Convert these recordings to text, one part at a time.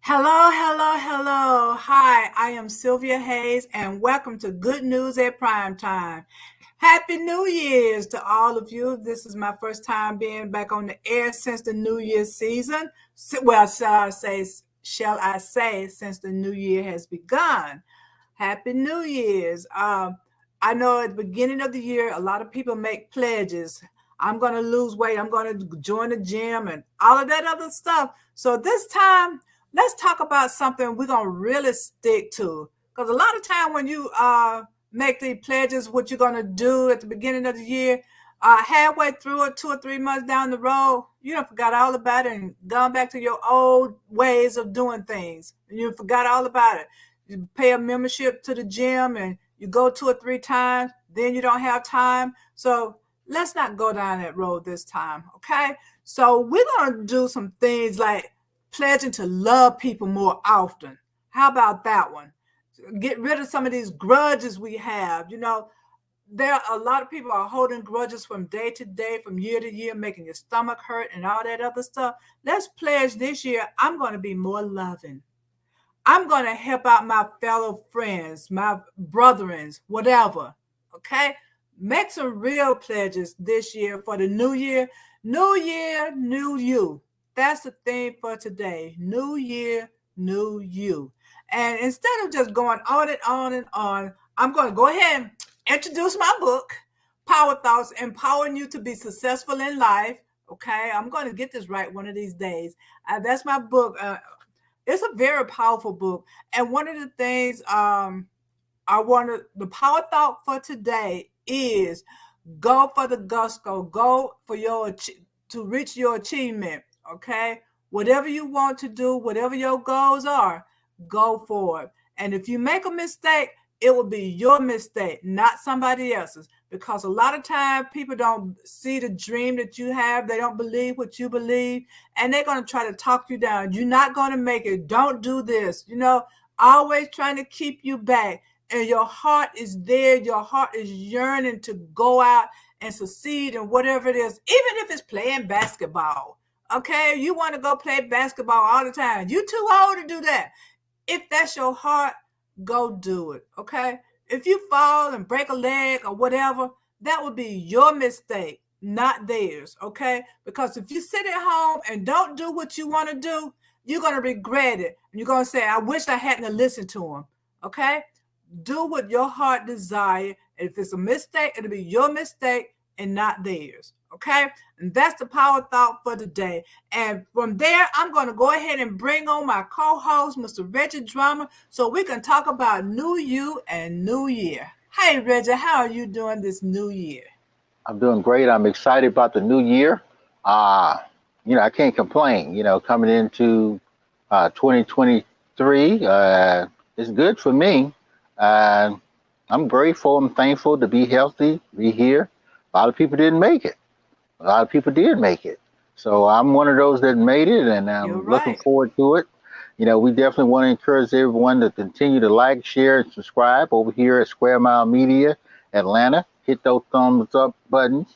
Hello, hello, hello. Hi, I am Sylvia Hayes, and welcome to Good News at Primetime. Happy New Year's to all of you. This is my first time being back on the air since the New Year's season. Well, shall I say, since the new year has begun. Happy New Year's. I know at the beginning of the year, a lot of people make pledges. I'm going to lose weight. I'm going to join the gym and all of that other stuff. So this time, let's talk about something we're going to really stick to. Because a lot of time when you make the pledges, what you're going to do at the beginning of the year, halfway through it, 2 or 3 months down the road, you done forgot all about it and gone back to your old ways of doing things. You forgot all about it. You pay a membership to the gym and you go 2 or 3 times, then you don't have time. So let's not go down that road this time, okay? So we're going to do some things like pledging to love people more often. How about that one? Get rid of some of these grudges we have. There are a lot of people are holding grudges from day to day, from year to year, making your stomach hurt and all that other stuff. Let's pledge this year, I'm going to be more loving. I'm going to help out my fellow friends, my brethrens, whatever. Okay? Make some real pledges this year for the new year. New year, new you. That's the theme for today. New year, new you. And instead of just going on and on and on, I'm going to go ahead and introduce my book, Power Thoughts, Empowering You to Be Successful in Life. Okay? I'm going to get this right one of these days. That's my book. It's a very powerful book. And one of the things the power thought for today is go for the gusto, go for to reach your achievement. Okay. Whatever you want to do, whatever your goals are, go for it. And if you make a mistake, it will be your mistake, not somebody else's. Because a lot of times people don't see the dream that you have. They don't believe what you believe. And they're going to try to talk you down. You're not going to make it. Don't do this. Always trying to keep you back. And your heart is there. Your heart is yearning to go out and succeed in whatever it is, even if it's playing basketball. Okay, you want to go play basketball all the time. You too old to do that. If that's your heart, go do it. Okay. If you fall and break a leg or whatever, that would be your mistake, not theirs. Okay. Because if you sit at home and don't do what you want to do, you're going to regret it. And you're going to say, I wish I hadn't listened to him. Okay. Do what your heart desires. And if it's a mistake, it'll be your mistake and not theirs. Okay. And that's the power thought for today. And from there, I'm going to go ahead and bring on my co-host, Mr. Reginal, so we can talk about new you and new year. Hey, Reggie, how are you doing this new year? I'm doing great. I'm excited about the new year. Uh, I can't complain. Coming into 2023, it's good for me. Uh, I'm grateful and thankful to be healthy, be here. A lot of people didn't make it. A lot of people did make it. So I'm one of those that made it, and You're I'm looking right. forward to it. We definitely want to encourage everyone to continue to like, share, and subscribe over here at Square Mile Media Atlanta. Hit those thumbs up buttons,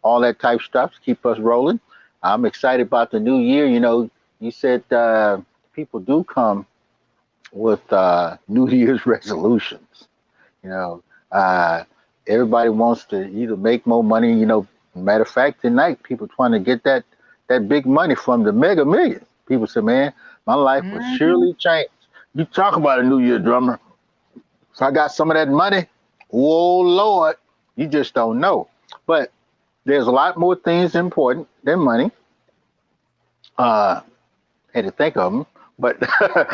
all that type stuff to keep us rolling. I'm excited about the new year. You said people do come with New Year's resolutions. You know, uh, Everybody wants to either make more money. Matter of fact, tonight people trying to get that big money from the Mega Millions. People say, "Man, my life will Mm-hmm. surely change." You talk about a New Year drummer. If I got some of that money, oh Lord, you just don't know. But there's a lot more things important than money. Uh, Had to think of them. But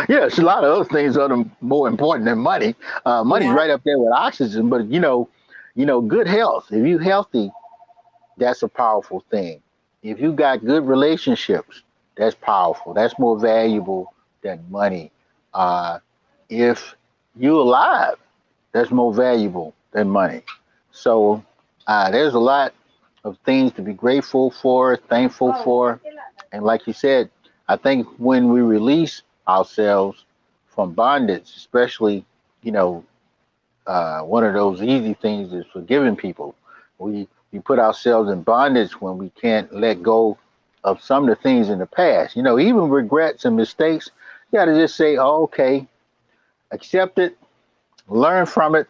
yeah, it's a lot of other things that are more important than money. Money's Yeah. right up there with oxygen. But good health. If you're healthy, that's a powerful thing. If you got good relationships, that's powerful. That's more valuable than money. Uh, if you're alive, that's more valuable than money. So there's a lot of things to be grateful for, thankful for. And like you said, I think when we release ourselves from bondage, especially, you know, one of those easy things is forgiving people. We put ourselves in bondage when we can't let go of some of the things in the past. Even regrets and mistakes, You got to just say, oh, okay, accept it, learn from it,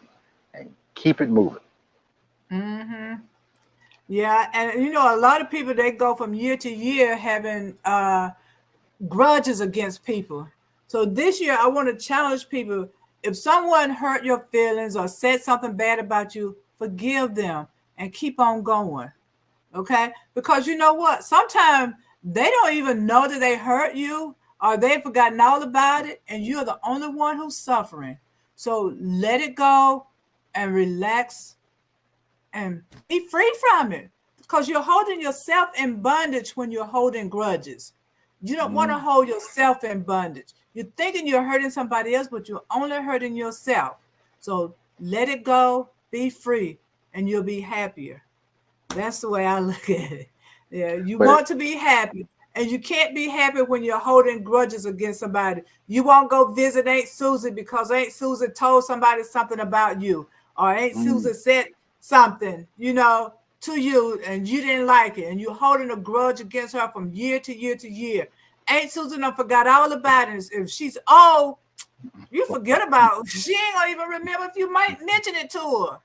and keep it moving. Mm-hmm. Yeah, and a lot of people, they go from year to year having grudges against people. So this year, I want to challenge people. If someone hurt your feelings or said something bad about you, forgive them and keep on going. Okay? Because you know what? Sometimes they don't even know that they hurt you, or they've forgotten all about it, and you're the only one who's suffering. So let it go and relax and be free from it, because you're holding yourself in bondage when you're holding grudges. You don't want to Mm. hold yourself in bondage. You're thinking you're hurting somebody else, but you're only hurting yourself. So let it go, be free, and you'll be happier. That's the way I look at it. Yeah, you But want to be happy, and you can't be happy when you're holding grudges against somebody. You won't go visit Aunt Susie because Aunt Susie told somebody something about you, or Aunt mm, Susie said something, to you, and you didn't like it, and you're holding a grudge against her from year to year to year. Aunt Susie done forgot all about it. If she's old, you forget about it. She ain't gonna even remember if you might mention it to her.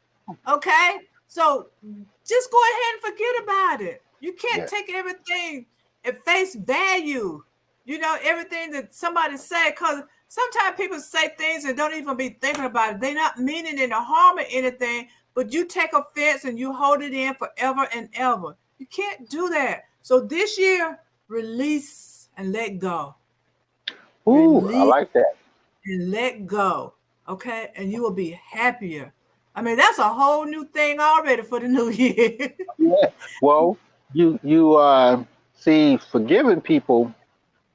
Okay? So just go ahead and forget about it. You can't yeah, take everything at face value. Everything that somebody say, because sometimes people say things and don't even be thinking about it. They're not meaning any harm or anything, but you take offense and you hold it in forever and ever. You can't do that. So this year, release and let go. ooh, I Release like that. and let go. Okay? And you will be happier. I mean, that's a whole new thing already for the new year. Yeah. Well, you see, forgiving people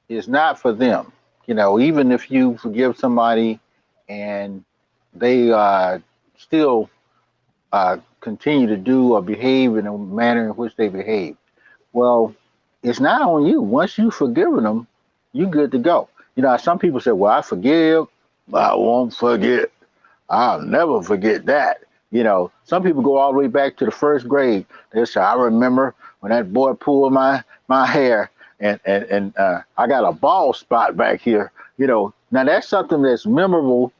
is not for them. Even if you forgive somebody and they still continue to do or behave in a manner in which they behave, well, it's not on you. Once you've forgiven them, you're good to go. Some people say, well, I forgive, but I won't forget. I'll never forget that. Some people go all the way back to the first grade. They say, I remember when that boy pulled my hair and I got a bald spot back here. Now that's something that's memorable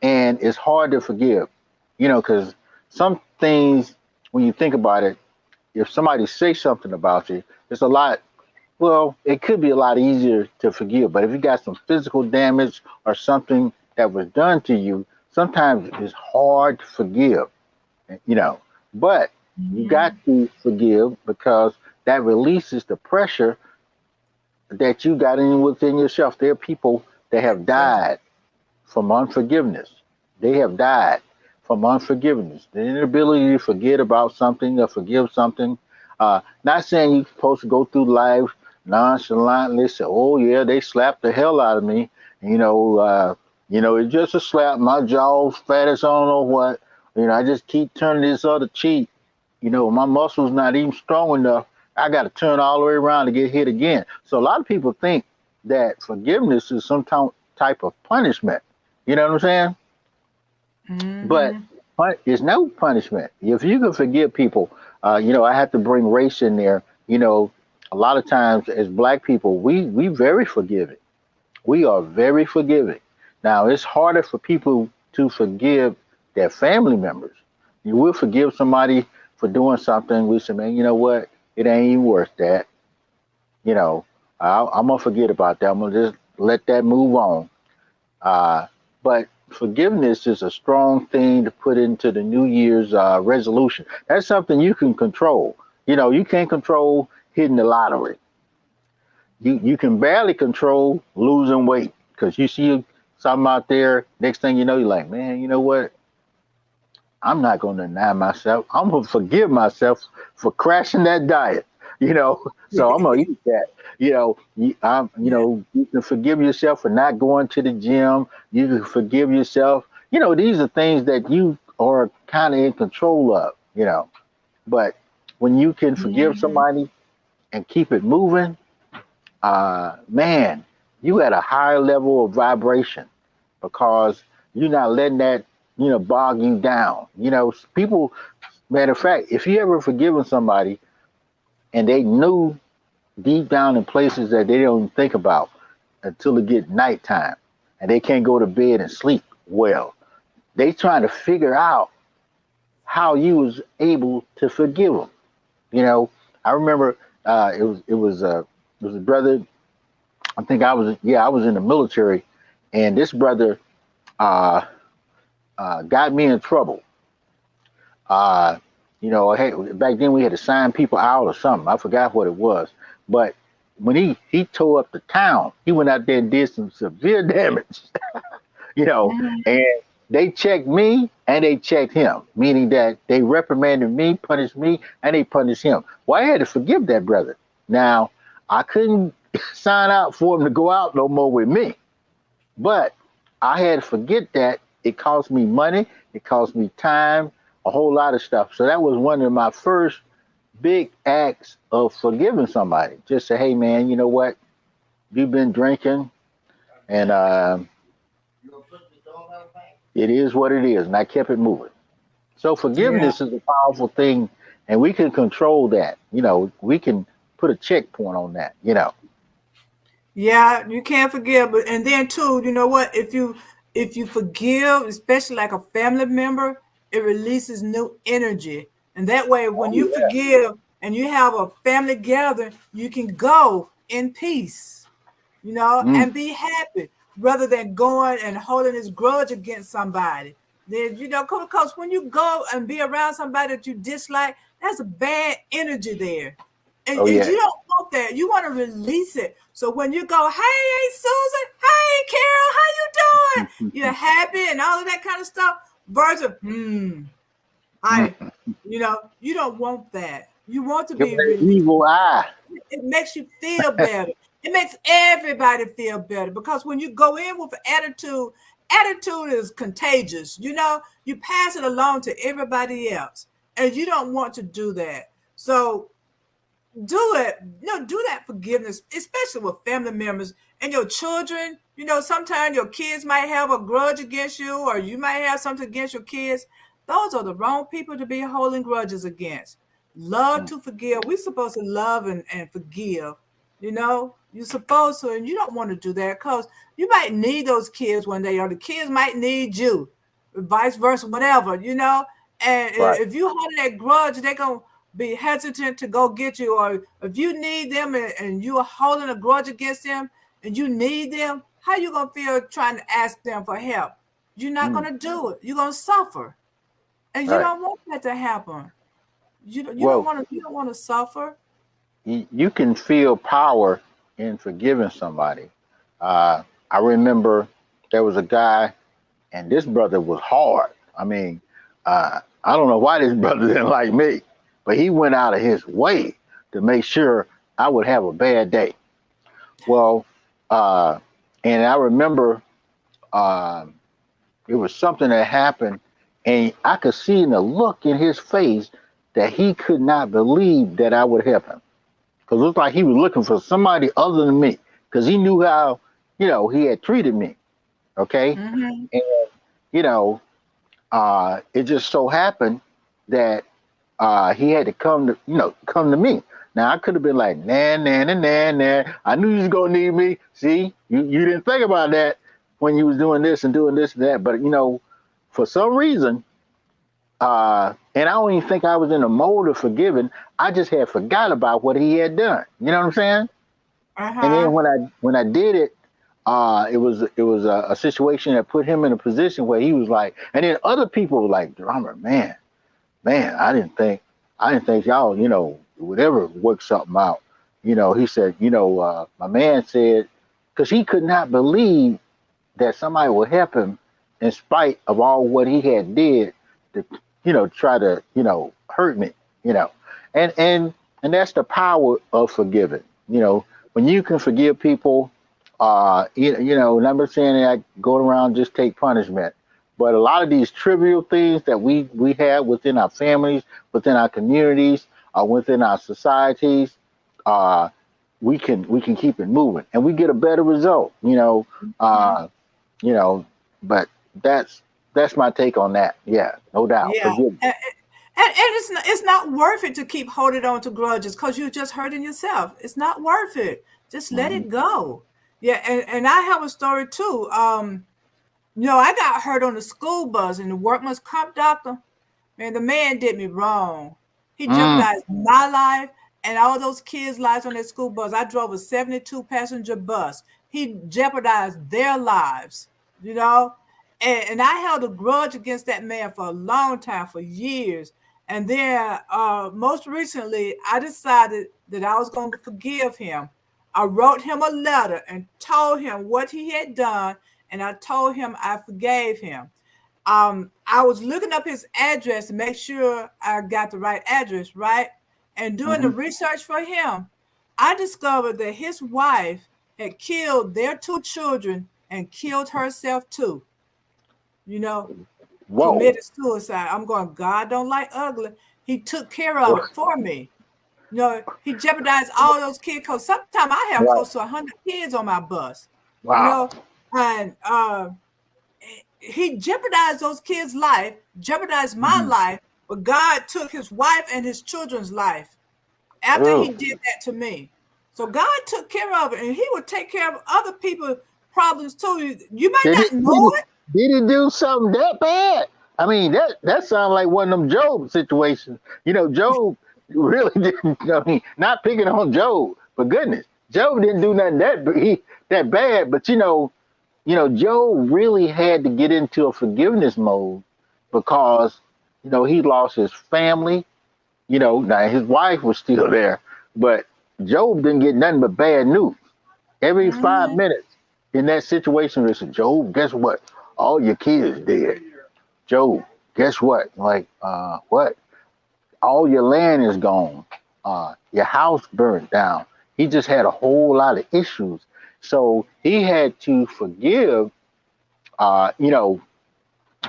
and it's hard to forgive. Because some things, when you think about it, if somebody says something about you, it's a lot. Well, it could be a lot easier to forgive, but if you got some physical damage or something that was done to you, sometimes it's hard to forgive, you know. But you got Mhm. to forgive because that releases the pressure that you got in within yourself. There are people that have Exactly. died from unforgiveness. They have died from unforgiveness. The inability to forget about something or forgive something. Not saying you're supposed to go through life nonchalantly, say, "Oh yeah, they slapped the hell out of me." It's just a slap. My jaw's fat as I don't know what. I just keep turning this other cheek. My muscles not even strong enough. I got to turn all the way around to get hit again. So a lot of people think that forgiveness is some type of punishment. You know what I'm saying? But Hmm. it's no punishment. If you can forgive people, I have to bring race in there. A lot of times as black people, we very forgiving. We are very forgiving. Now it's harder for people to forgive their family members. You will forgive somebody for doing something. We say, man, you know what? It ain't even worth that. You know, I'm gonna forget about that. I'm gonna just let that move on. But forgiveness is a strong thing to put into the New Year's resolution. That's something you can control. You can't control hitting the lottery. You can barely control losing weight because you see something out there. Next thing you know, you're like, man, you know what? I'm not going to deny myself. I'm going to forgive myself for crashing that diet. So I'm going to eat that. Yeah. You can forgive yourself for not going to the gym. You can forgive yourself. These are things that you are kind of in control of. But when you can forgive Hmm. somebody and keep it moving, man, you at a higher level of vibration because you're not letting that, bog you down. People, matter of fact, if you ever forgiven somebody and they knew deep down in places that they don't think about, until it get nighttime, and they can't go to bed and sleep well. They trying to figure out how you was able to forgive them. You know, I remember it was a brother. I think I was in the military, and this brother uh, got me in trouble. Uh, hey, back then we had to sign people out or something. I forgot what it was, but when he tore up the town, he went out there and did some severe damage. you know, Mhm. and they checked me and they checked him, meaning that they reprimanded me, punished me, and they punished him. Well, I had to forgive that brother. Now, I couldn't sign out for him to go out no more with me, but I had to forget that it cost me money, it cost me time, a whole lot of stuff. So that was one of my first big acts of forgiving somebody. Just say, hey, man, you know what? You've been drinking, and it is what it is. And I kept it moving. So Yeah. forgiveness is a powerful thing, and we can control that. We can put a checkpoint on that. Yeah, you can't forgive, but and then too, you know what? If you forgive, especially like a family member, it releases new energy. And that way when Oh you yeah. forgive and you have a family gathering, you can go in peace, Mm. and be happy rather than going and holding this grudge against somebody. Then, because when you go and be around somebody that you dislike, that's a bad energy there. And, Oh and yeah. you don't want that. You want to release it. So when you go, hey, Susan, hey, Carol, how you doing? You're happy and all of that kind of stuff. Versus, I, Mm. you don't want that. You want to Give be me that released. evil eye. It makes you feel better. It makes everybody feel better because when you go in with attitude, attitude is contagious. You pass it along to everybody else, and you don't want to do that. So do it. Do that forgiveness, especially with family members and your children. Sometimes your kids might have a grudge against you, or you might have something against your kids. Those are the wrong people to be holding grudges against. Love Mm. to forgive. We're supposed to love and forgive. You're supposed to, and you don't want to do that because you might need those kids one day, or the kids might need you, vice versa, whatever. And Right. if you hold that grudge, they're going to be hesitant to go get you, or if you need them and you are holding a grudge against them and you need them, how you gonna feel trying to ask them for help? You're not Mm. gonna do it. You're gonna suffer, and you Right. don't want that to happen. Well, You don't want to suffer. you can feel power in forgiving somebody. I remember there was a guy, and this brother was hard. I mean, I don't know why this brother didn't like me, but he went out of his way to make sure I would have a bad day. Well, uh, and I remember um, it was something that happened, and I could see in the look in his face that he could not believe that I would help him. Because it looked like he was looking for somebody other than me, because he knew how, he had treated me. Okay. Mm-hmm. And, you know, it just so happened that he had to come to me. Now I could have been like, nah, nah, nah, nah, nah. I knew you was gonna need me. See, you didn't think about that when you was doing this and doing this and that. But for some reason, and I don't even think I was in a mode of forgiving. I just had forgot about what he had done. You know what I'm saying? And then Uh-huh. when I did it, it was a situation that put him in a position where he was like, and then other people were like, drummer, man, I didn't think y'all, would ever work something out. He said, my man said, because he could not believe that somebody would help him in spite of all what he had did to, try to, hurt me, you know, and that's the power of forgiving. When you can forgive people, and I'm not saying that going around just take punishment, but a lot of these trivial things that we have within our families, within our communities, within our societies, uh, we can keep it moving, and we get a better result. Mhm. Uh, you know, but that's my take on that. Yeah, no doubt. Yeah. Forgive. And it's not worth it to keep holding on to grudges because you're just hurting yourself. It's not worth it. Just let Hmm. it go. Yeah, and I have a story too. I got hurt on the school bus, and the workman's comp doctor, man, the man did me wrong. He Mm, jeopardized my life and all those kids' lives on that school bus. I drove a 72 passenger bus. He jeopardized their lives, you know? And I held a grudge against that man for a long time, for years. And then most recently, I decided that I was going to forgive him. I wrote him a letter and told him what he had done, and I told him I forgave him. I was looking up his address to make sure I got the right address, right? And doing the hmm. research for him, I discovered that his wife had killed their two children and killed herself too, you know, Whoa. committed suicide. I'm going, God don't like ugly. He took care of it for me. He jeopardized all those kids because sometimes I have close Right. to 100 kids on my bus, you Wow. know, and he jeopardized those kids' life, jeopardized my Mhm. life, but God took his wife and his children's life after he Ugh. did that to me. So God took care of it, and he would take care of other people's problems too. You might Did he, not did know he it. did he do something that bad? I mean, that sounds like one of them Job situations. Job really didn't. I mean, not picking on Job, but goodness, Job didn't do nothing that bad. But Job really had to get into a forgiveness mode because he lost his family. Now his wife was still there, but Job didn't get nothing but bad news every five Mhm. minutes in that situation. They said, Job, guess what? All your kids dead. Job, guess what? Like, what? All your land is gone. Your house burned down. He just had a whole lot of issues. So he had to forgive, uh, you know,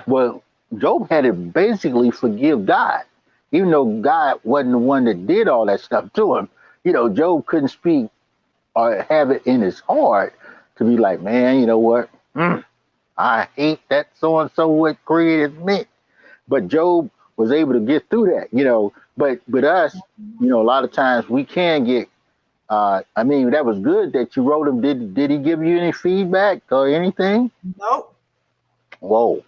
well, Job had to basically forgive God, even though God wasn't the one that did all that stuff to him. Job couldn't speak or have it in his heart to be like, man, you know what? I hate that so and so what created me. But Job was able to get through that. But with us, a lot of times we can get. I mean, that was good that you wrote him. Did he give you any feedback or anything? Nope. Whoa.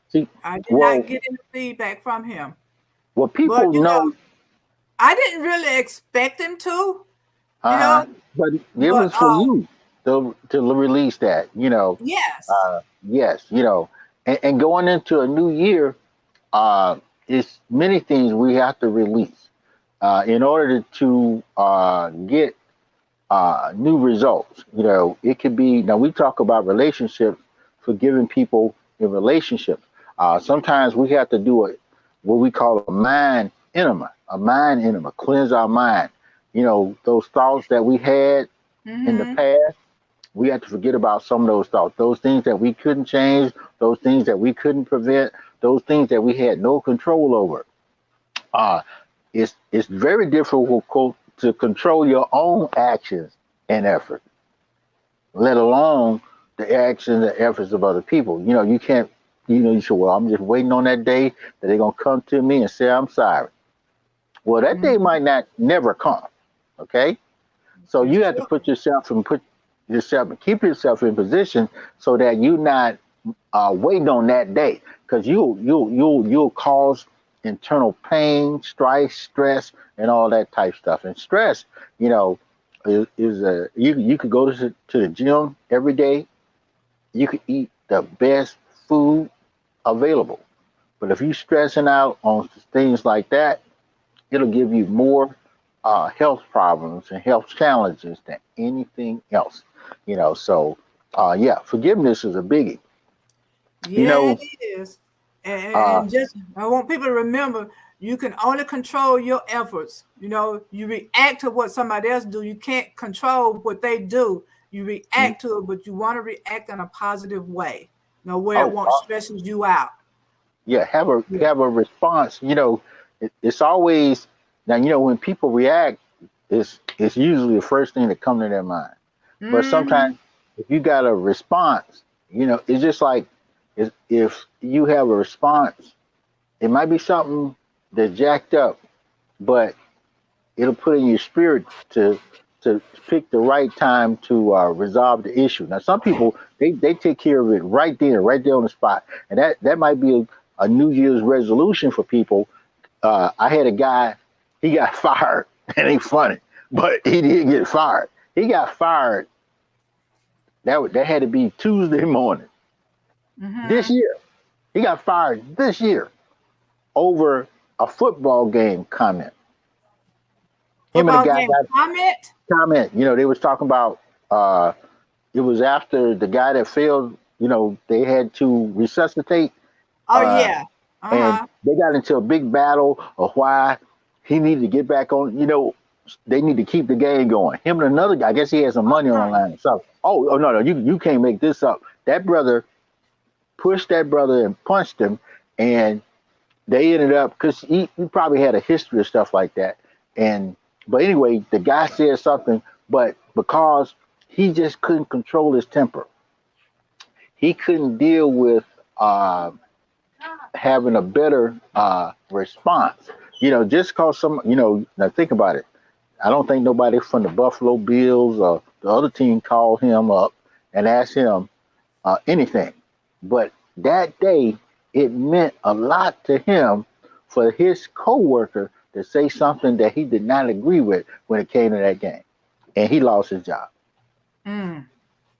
See, I did well, not get any feedback from him. well, But people know. I didn't really expect him to, you Uh huh. know. But it But was for you to release that. yes. Yes. And going into a new year, uh, it's many things we have to release in order to get new results. It could be now we talk about relationships, forgiving people in relationships. Sometimes we have to do what we call a mind enema, cleanse our mind. Those thoughts that we had in the Mm-hmm. past, we have to forget about some of those thoughts, those things that we couldn't change, those things that we couldn't prevent, those things that we had no control over. Uh, it's very difficult to control your own actions and effort, let alone the actions and efforts of other people. You can't. You say, "Well, I'm just waiting on that day that they're gonna come to me and say I'm sorry." Well, that day Mm-hmm. might not never come. Okay, so It's you have to true. put yourself and keep yourself in position so that you're not waiting on that day, because you'll cause internal pain, strife, stress, and all that type stuff. And stress, you know, is a you could go to the gym every day. You could eat the best food available, but if you're stressing out on things like that, it'll give you more health problems and health challenges than anything else. So yeah, forgiveness is a biggie. You Yeah, know, it is. uh, And just I want people to remember you can only control your efforts. You react to what somebody else do. You can't control what they do. You react to it, but you want to react in a positive way. Where it oh, won't stresses you out. yeah, Yeah. have a response. It's always now. When people react, it's usually the first thing that comes to their mind. But Mm-hmm. sometimes, if you got a response, it's just like if you have a response, it might be something that's jacked up, but it'll put in your spirit to to pick the right time to resolve the issue. Now, some people they take care of it right there on the spot, and that might be a New Year's resolution for people. I had a guy, he got fired. It ain't funny, but he did get fired. He got fired. That had to be Tuesday morning this Mm-hmm. year. He got fired this year over a football game comment. Him and the Football guy game got comment. comment. They was talking about. It was after the guy that failed. They had to resuscitate, Oh uh, yeah. and Uh-huh. they got into a big battle of why he needed to get back on. They need to keep the game going. Him and another guy. I guess he had some money on the Uh-huh. line. So, oh no, you can't make this up. That brother pushed that brother and punched him, and they ended up because he probably had a history of stuff like that. And but anyway, the guy said something, but because he just couldn't control his temper, he couldn't deal with uh, having a better response. Just cause now think about it. I don't think nobody from the Buffalo Bills or the other team called him up and asked him anything. But that day, it meant a lot to him for his coworker to say something that he did not agree with when it came to that game, and he lost his job. Mm.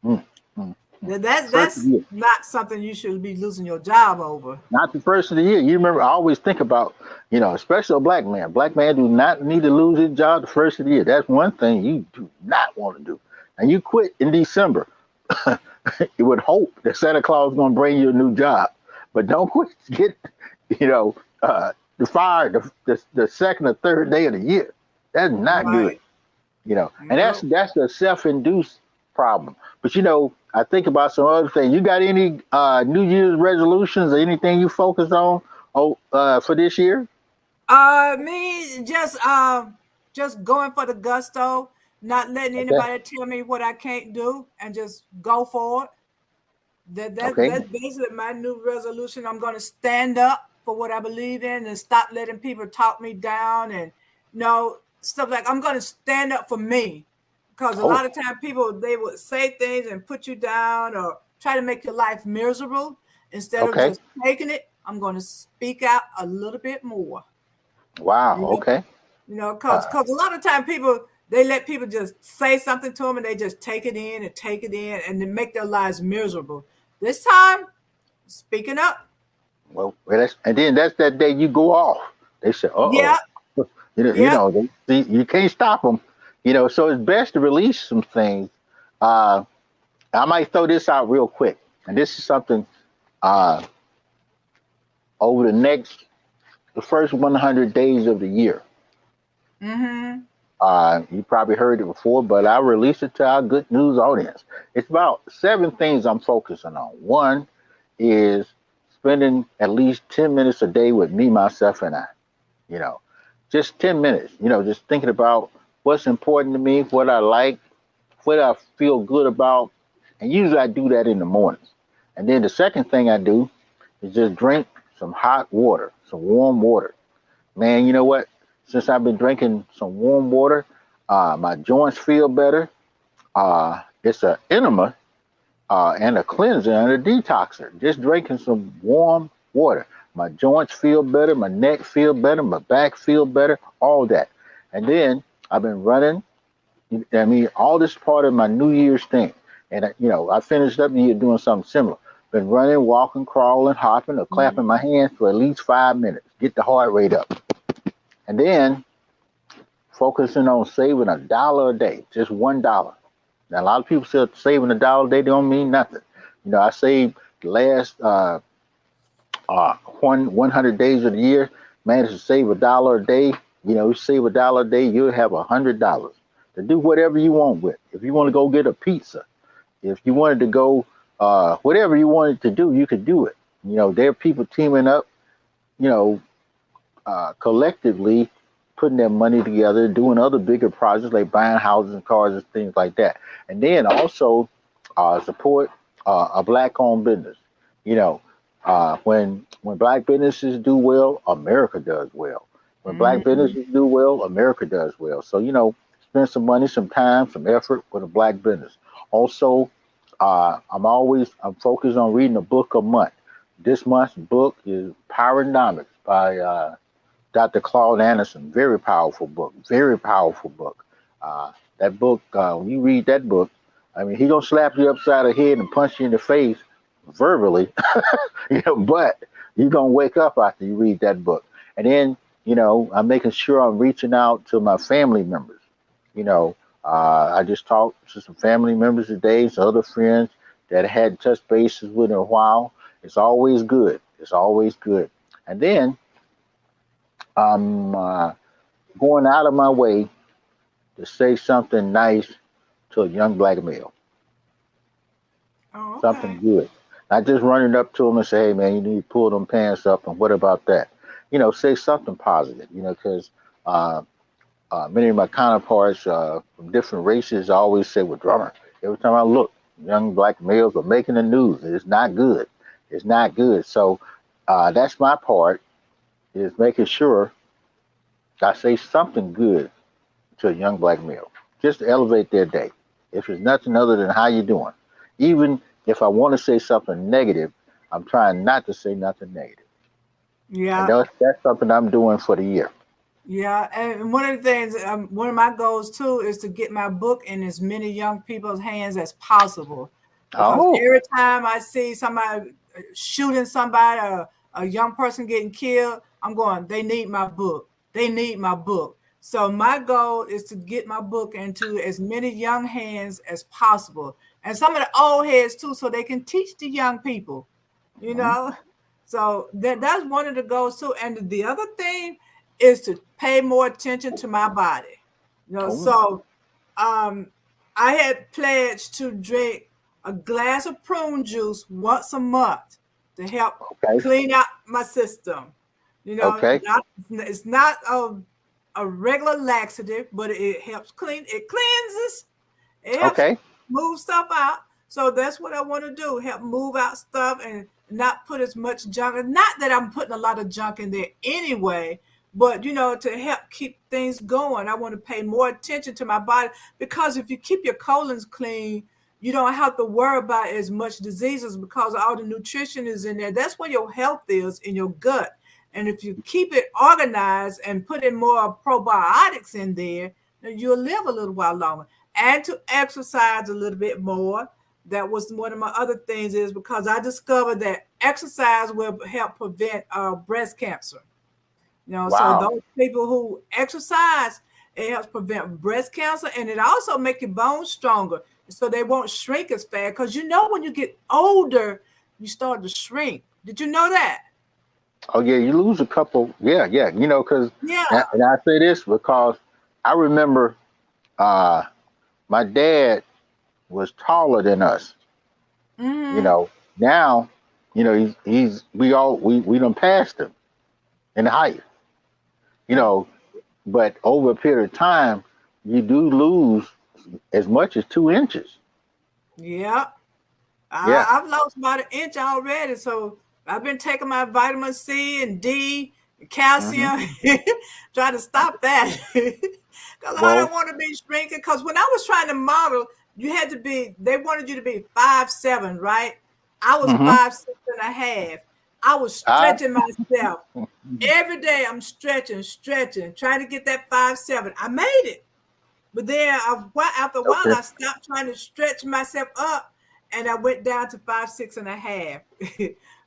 Mm, mm, mm. That's First of the that's year, not something you should be losing your job over. not the first of the year. You remember, I always think about, especially a black man. Black man do not need to lose his job the first of the year. That's one thing you do not want to do. And you quit in December. You would hope that Santa Claus is going to bring you a new job, but don't quit. Get you know the fire the second or third day of the year. That's not good. Right. And that's No. that's a self-induced problem. But I think about some other things. You got any New Year's resolutions or anything you focus on for this year? Me just going for the gusto, not letting Okay. anybody tell me what I can't do, and just go for it. Okay. That's basically my new resolution. I'm gonna stand up for what I believe in and stop letting people talk me down and stuff like I'm gonna stand up for me. Because a Oh. lot of time people they would say things and put you down or try to make your life miserable instead of Okay. just taking it. I'm gonna speak out a little bit more. Wow. You know, Okay. Uh, because a lot of time people they let people just say something to them and they just take it in and then make their lives miserable. This time, speaking up. and then that's that day you go off. They say, "Uh Yeah, oh." yeah. You can't stop them. So it's best to release some things. Uh, I might throw this out real quick, and this is something uh, over the first 100 days of the year. Mm-hmm. You probably heard it before, but I release it to our good news audience. It's about 7 things I'm focusing on. One is spending at least 10 minutes a day with me, myself, and I. You know, just 10 minutes, just thinking about what's important to me, what I like, what I feel good about. And usually I do that in the mornings. And then the second thing I do is just drink some hot water, some warm water. Man, you know what? Since I've been drinking some warm water, my joints feel better. It's an enema and a cleanser and a detoxer. Just drinking some warm water. My joints feel better, my neck feel better, my back feel better, all that. And then I've been running. I mean, all this part of my New Year's thing. And I finished up the year doing something similar. Been running, walking, crawling, hopping, or clapping my Mm-hmm. hands for at least 5 minutes. Get the heart rate up. And then focusing on saving $1 a day, just $1. Now a lot of people say saving $1 a day don't mean nothing. I saved the last 100 days of the year, managed to save $1 a day. You save $1 a day, you'll have $100 to do whatever you want with. If you want to go get a pizza, if you wanted to go, whatever you wanted to do, you could do it. There are people teaming up, you know, collectively putting their money together, doing other bigger projects like buying houses and cars and things like that. And then also support a black-owned business. You know, when black businesses do well, America does well. When black Mm-hmm. businesses do well, America does well. So spend some money, some time, some effort with a black business. Also, I'm focused on reading a book a month. This month's book is Pyronomics by Dr. Claude Anderson. Very powerful book. Very powerful book. That book, when you read that book, I mean, he gonna slap you upside the head and punch you in the face verbally, but you're gonna wake up after you read that book. And then, I'm making sure I'm reaching out to my family members. You know, I just talked to some family members today, some other friends that I hadn't touched bases with in a while. It's always good. It's always good. And then I'm going out of my way to say something nice to a young black male, Oh, something okay. good. Not just running up to him and say, hey, man, you need to pull them pants up, and what about that? Say something positive, because uh, many of my counterparts from different races always say, well, drummer, every time I look, young black males are making the news. It's not good. It's not good. So that's my part, is making sure I say something good to a young black male, just to elevate their day. If it's nothing other than how you doing. Even if I want to say something negative, I'm trying not to say nothing negative. And Yeah. that's something I'm doing for the year. Yeah, and one of the things, one of my goals too, is to get my book in as many young people's hands as possible. Because Oh, every time I see somebody shooting somebody, or a young person getting killed, I'm going, they need my book. They need my book. So my goal is to get my book into as many young hands as possible, and some of the old heads too, so they can teach the young people. You mhm. know, so that's one of the goals too. And the other thing is to pay more attention to my body. Oh, So um, I had pledged to drink a glass of prune juice once a month to help okay, clean out my system. okay, It's not a regular laxative, but it helps clean. It cleanses. It helps okay. move stuff out. So that's what I want to do, help move out stuff and not put as much junk. And not that I'm putting a lot of junk in there anyway, but to help keep things going. I want to pay more attention to my body, because if you keep your colons clean, you don't have to worry about as much diseases, because all the nutrition is in there. That's where your health is, in your gut. And if you keep it organized and put in more probiotics in there, then you'll live a little while longer. And to exercise a little bit more. That was one of my other things, is because I discovered that exercise will help prevent breast cancer. So Wow. those people who exercise, it helps prevent breast cancer, and it also make your bones stronger, so they won't shrink as fast. Because when you get older, you start to shrink. Did you know that? Oh, yeah, you lose a couple. Yeah, yeah. Because, Yeah. and I say this because I remember uh, my dad was taller than us. You Hmm. know, now, we done passed him in height. You Yeah. know, but over a period of time, you do lose as much as 2 inches. Yeah. Yeah. I've lost about an inch already, so I've been taking my vitamin C and D, and Hmm. calcium, trying to stop that, because I Well. don't want to be shrinking. Because when I was trying to model, they wanted you to be 5'7", right? I was Hmm. 5'6.5". I was I. stretching myself every day. I'm stretching, trying to get that 5'7". I made it. But then after a while, Okay. I stopped trying to stretch myself up, and I went down to 5'6.5".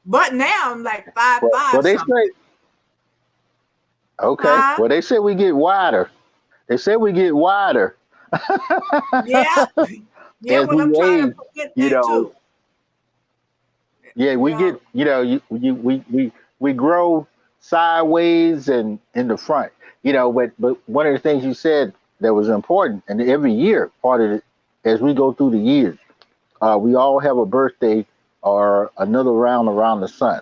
But now I'm like five Well, five they something. say okay. Huh? Well, they say we get wider. They say we get wider Yeah. Yeah. as Well, I'm we trying to age. prevent You that know, too. yeah, we Yeah. get. We grow sideways and in the front. But one of the things you said that was important, and every year, part of it, as we go through the years, we all have a birthday or another round around the sun.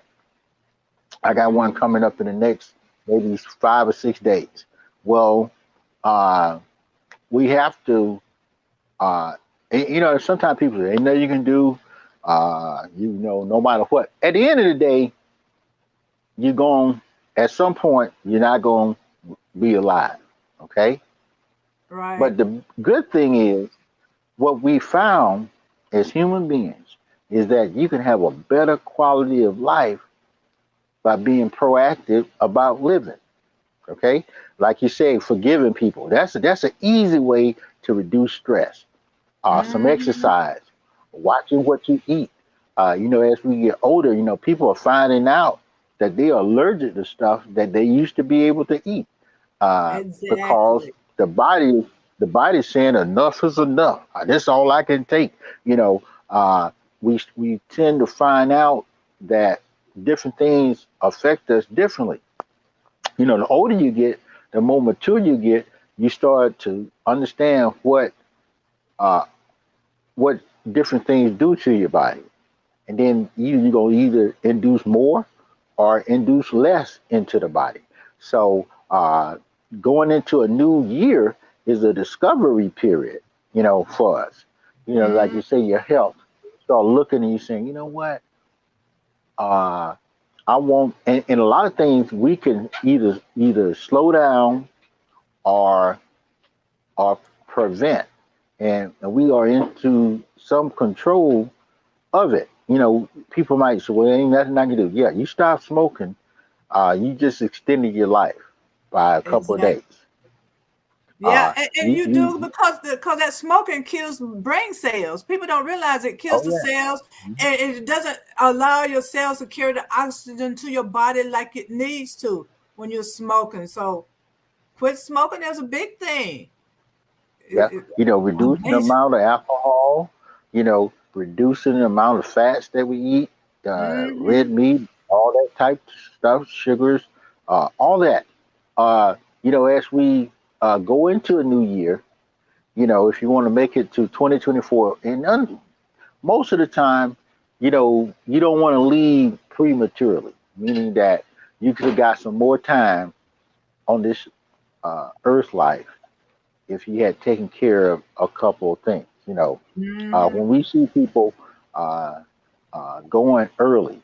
I got one Hmm. coming up in the next maybe 5 or 6 days. Well, uh, we have to, uh, sometimes people say, ain't nothing you can do, no matter what. At the end of the day, you're going, at some point, you're not going to be alive. Okay. Right. But the good thing is, what we found as human beings is that you can have a better quality of life by being proactive about living. Okay, like you say, forgiving people. That's an easy way to reduce stress. Some Hmm. exercise, watching what you eat. As we get older, people are finding out that they are allergic to stuff that they used to be able to eat, because Exactly. the body's saying enough is enough. This is all I can take. You know, uh, we tend to find out that different things affect us differently. The older you get, the more mature you get, you start to understand uh, what different things do to your body, and then you're gonna either induce more or induce less into the body. So going into a new year is a discovery period, for us. Like Mm. you say, your health. Start looking and you saying, you know what, uh, I want, and a lot of things we can either slow down or or prevent, and we are into some control of it. People might say, "Well, ain't nothing I can do." Yeah, you stop smoking, you just extended your life by a couple of days. Exactly. Yeah, Uh, and you, you do you, because that smoking kills brain cells. People don't realize it kills oh the yeah, cells, and it doesn't allow your cells to carry the oxygen to your body like it needs to when you're smoking. So quit smoking is a big thing. yeah. A Reducing the major. amount of alcohol. Reducing the amount of fats that we eat, red Hmm. meat, all that type of stuff, sugars, all that. As we go into a new year, if you want to make it to 2024, and most of the time, you don't want to leave prematurely, meaning that you could have got some more time on this earth life if you had taken care of a couple of things. Hmm. When we see people uh, going early,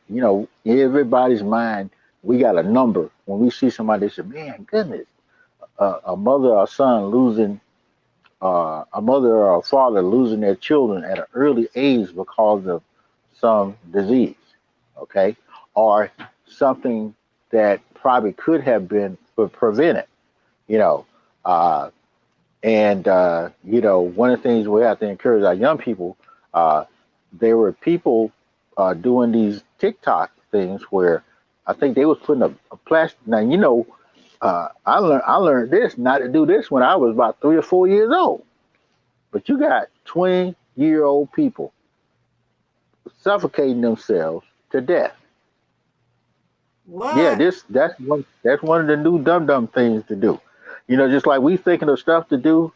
everybody's mind, we got a number. When we see somebody, they say, man, goodness, a mother or son losing a mother or a father losing their children at an early age because of some disease, okay, or something that probably could have been prevented, you know. Uh, one of the things we have to encourage our young people, uh, there were people doing these TikTok things where I think they was putting a plastic. Now, I learned this not to do this when I was about 3 or 4 years old. But you got 20-year-old people suffocating themselves to death. Yeah, What? that's one of the new dumb things to do. Just like we thinking of stuff to do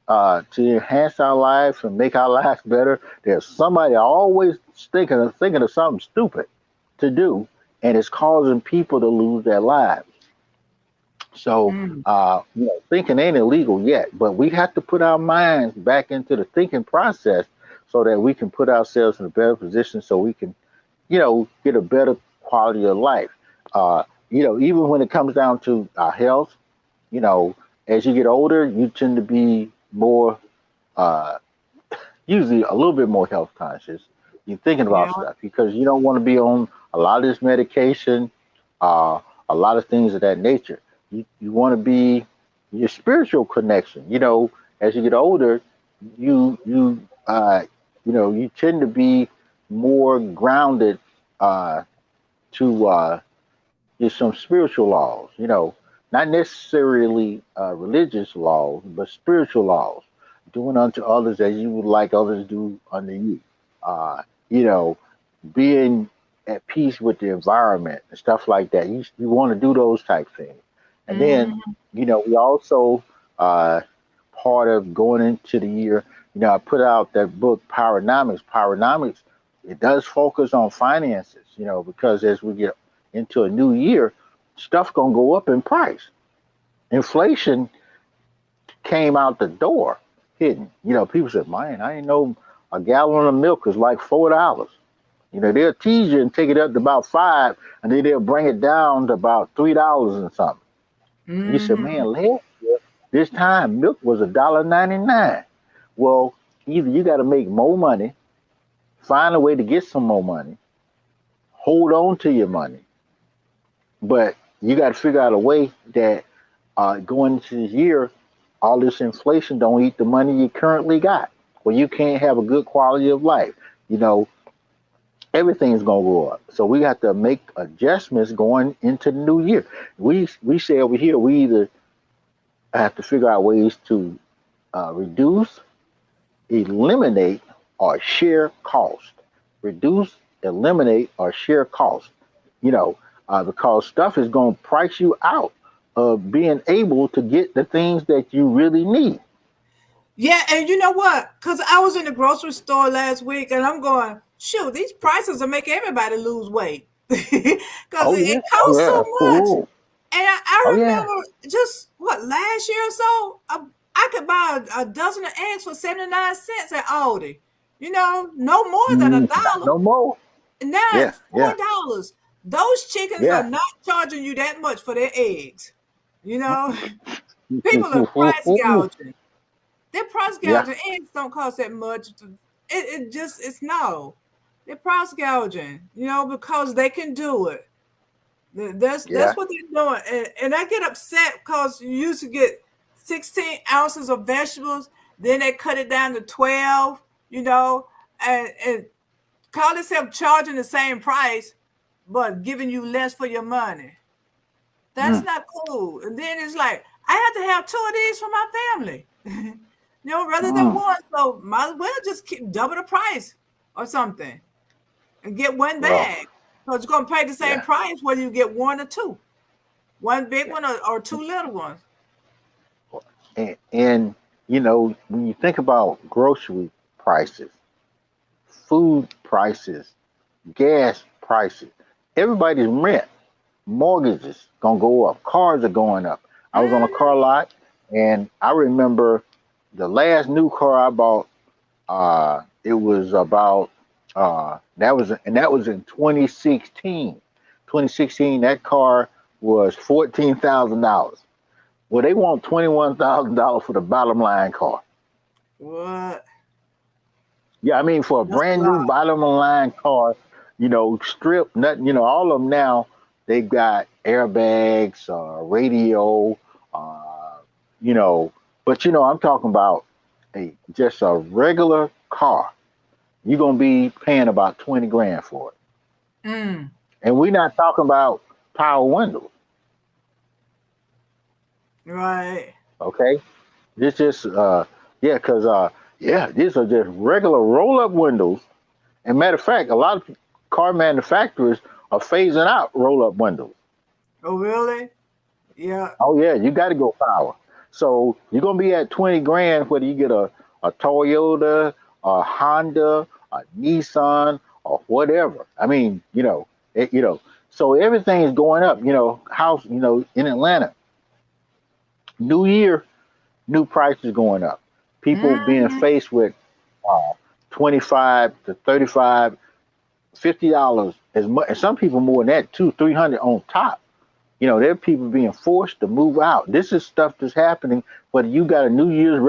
to enhance our lives and make our lives better. There's somebody always thinking of something stupid to do, and it's causing people to lose their lives. So, Mm. thinking ain't illegal yet, but we have to put our minds back into the thinking process so that we can put ourselves in a better position so we can, get a better quality of life. Even when it comes down to our health, you know, as you get older, you tend to be more uh, usually a little bit more health conscious. You're thinking about Yeah. stuff because you don't want to be on a lot of this medication, uh, a lot of things of that nature. You want to be your spiritual connection. As you get older, you tend to be more grounded to just some spiritual laws. Not necessarily religious laws, but spiritual laws, doing unto others as you would like others to do unto you. Uh, you know, being at peace with the environment and stuff like that. You want to do those type things. And then, Hmm. we also, uh, part of going into the year, I put out that book, Powernomics. Powernomics, it does focus on finances, because as we get into a new year, stuff gonna go up in price. Inflation came out the door hidden. People said, man, I ain't know a gallon of milk is like $4. They'll tease you and take it up to about five, and then they'll bring it down to about $3 and something. And you said, Hmm. man, last year This time, milk was $1.99. Well, either you got to make more money, find a way to get some more money, hold on to your money, but you got to figure out a way that going into this year, all this inflation don't eat the money you currently got. Well, you can't have a good quality of life. You know, everything's gonna go up. So we have to make adjustments going into the new year. We say over here we either have to figure out ways to reduce, eliminate, or share cost. Reduce, eliminate, or share cost. You know, because stuff is going to price you out of being able to get the things that you really need. Yeah, and you know what? Because I was in the grocery store last week, and I'm going, shoot, these prices are making everybody lose weight because Oh it yeah, oh costs so yeah, much. ooh, And I oh yeah. remember just what last year or so, I could buy a dozen of eggs for 79 cents at Aldi. You know, no more than a Not dollar. no more. Now Yeah, it's yeah, $4. Those chickens are yeah. not charging you that much for their eggs. You know, people are price gouging. Their price Yeah, gouging. Eggs don't cost that much. It just it's no. They're price gouging. You know, because they can do it. That's yeah. what they're doing, and I get upset because you used to get 16 ounces of vegetables, then they cut it down to 12, you know, and call themselves charging the same price, but giving you less for your money. That's Mm, not cool. And then it's like I have to have two of these for my family, you know, rather than mm. one. So might as well just keep double the price or something and get one Well, bag. So you're gonna pay the same yeah, price whether you get one or two. One big yeah. one or two little ones. And you know, when you think about grocery prices, food prices, gas prices, everybody's rent, mortgages gonna go up, cars are going up. I was on a car Mm-hmm. lot, and I remember the last new car I bought. It was about that was in 2016. 2016, that car was $14,000. Well, they want $21,000 for the bottom line car. What? Yeah, I mean for a That's a brand new lot. bottom line car, you know, strip nothing, you know, all of them now they've got airbags, radio, uh, you know, but you know, I'm talking about a just a regular car. You're gonna be paying about 20 grand for it, Mm, and we're not talking about power windows. right. Okay, this just yeah, because yeah, these are just regular roll up windows. And matter of fact, a lot of car manufacturers are phasing out roll up windows. Oh, really? Yeah. Oh yeah, you got to go power. So you're gonna be at 20 grand whether you get a Toyota, a Honda, a Nissan, or whatever. I mean, you know, you know. So everything is going up. You know, house. You know, in Atlanta, New Year, new prices going up. People being Mm-hmm. faced with 25 to 35, $50 as much, and some people more than that, 300 on top. You know, there are people being forced to move out. This is stuff that's happening, whether you got a New Year's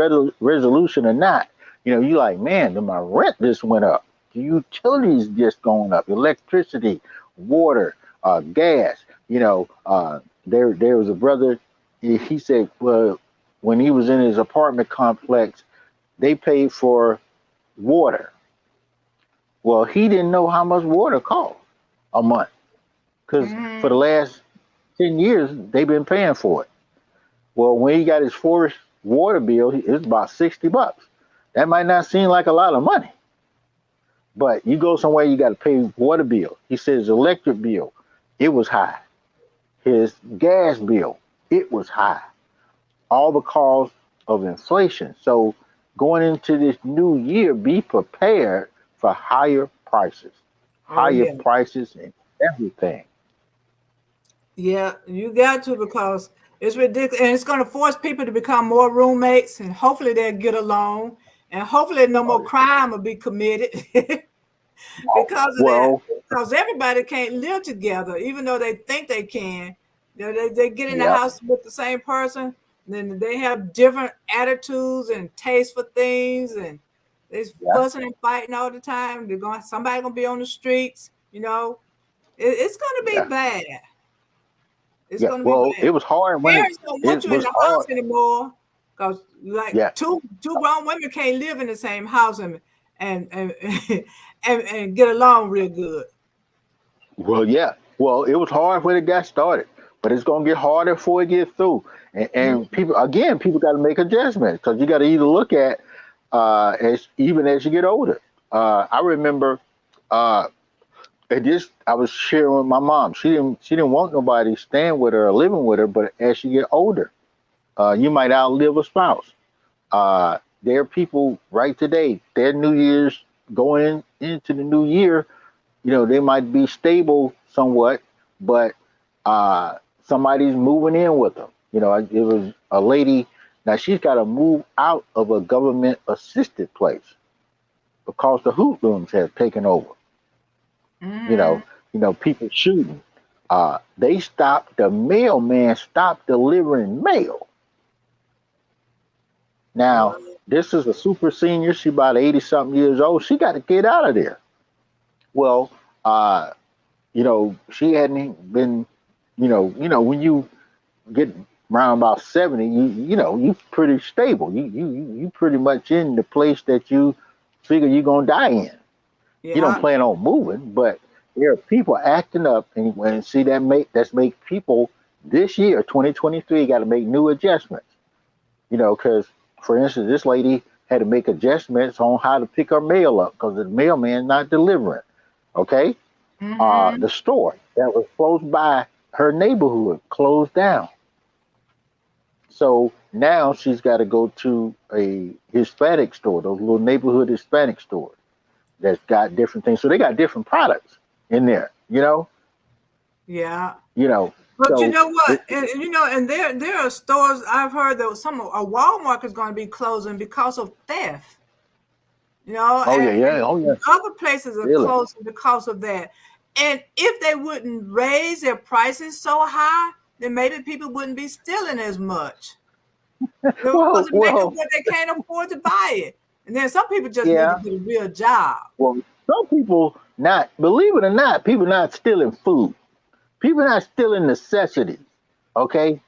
resolution or not. You know, you like, man, my rent just went up. The utilities just going up. Electricity, water, gas. You know, there was a brother. He said, well, when he was in his apartment complex, they paid for water. Well, he didn't know how much water cost a month because for the Mm-hmm. last 10 years they've been paying for it. Well, when he got his first water bill, it's about $60. That might not seem like a lot of money, but you go somewhere, you got to pay water bill. He said his electric bill, it was high. His gas bill, it was high. All because of inflation. So going into this new year, be prepared for Oh, higher yeah. prices and everything. Yeah, you got to because it's ridiculous. And it's going to force people to become more roommates and hopefully they'll get along and hopefully no Oh, more crime will be committed because of that. well, Because everybody can't live together, even though they think they can. You know, they get in the yeah, house with the same person. then they have different attitudes and taste for things, and they're Yeah, fussing and fighting all the time. Somebody gonna be on the streets. It's gonna be yeah, bad. It's yeah. gonna be Well, bad. it was hard when Parents don't want it you in was the house hard. anymore because like Yeah. two grown women can't live in the same house and and get along real good. Well, yeah. Well, it was hard when it got started, but it's gonna get harder before it gets through. And Mm, people again, people got to make adjustments because you got to either look at as even as you get older. I remember uh, I was sharing with my mom. She didn't want nobody staying with her or living with her, but as you get older, you might outlive a spouse. There are people right today. Their New Year's going into the new year, they might be stable somewhat, but uh, somebody's moving in with them. It was a lady. Now she's got to move out of a government assisted place because the hoodlums have taken over. You mm, know, people shooting. The mailman stopped delivering mail. Now, well, this is a super senior. She about 80 something years old. She got to get out of there. Well, uh, she hadn't been, when you get around about 70, you pretty stable. You pretty much in the place that you figure you're gonna die in. You don't yeah. plan on moving, but there are people acting up, and see that's make people this year, 2023, got to make new adjustments. Because for instance, this lady had to make adjustments on how to pick her mail up because the mailman's not delivering. Okay, Mm-hmm. the store that was close by her neighborhood closed down. So now she's got to go to a Hispanic store, those little neighborhood Hispanic stores that's got different things. So they got different products in there, Yeah. you know. But you So know what? it, And there are stores I've heard that a Walmart is going to be closing because of theft. oh yeah, And yeah, oh yeah, other places are really. closing because of that. And if they wouldn't raise their prices so high, then maybe people wouldn't be stealing as much. Because Well, it make them well, what they can't afford to buy it. And then some people just need to yeah. get a real job. Well, some people not believe it or not, people not stealing food. People not stealing necessities. Okay,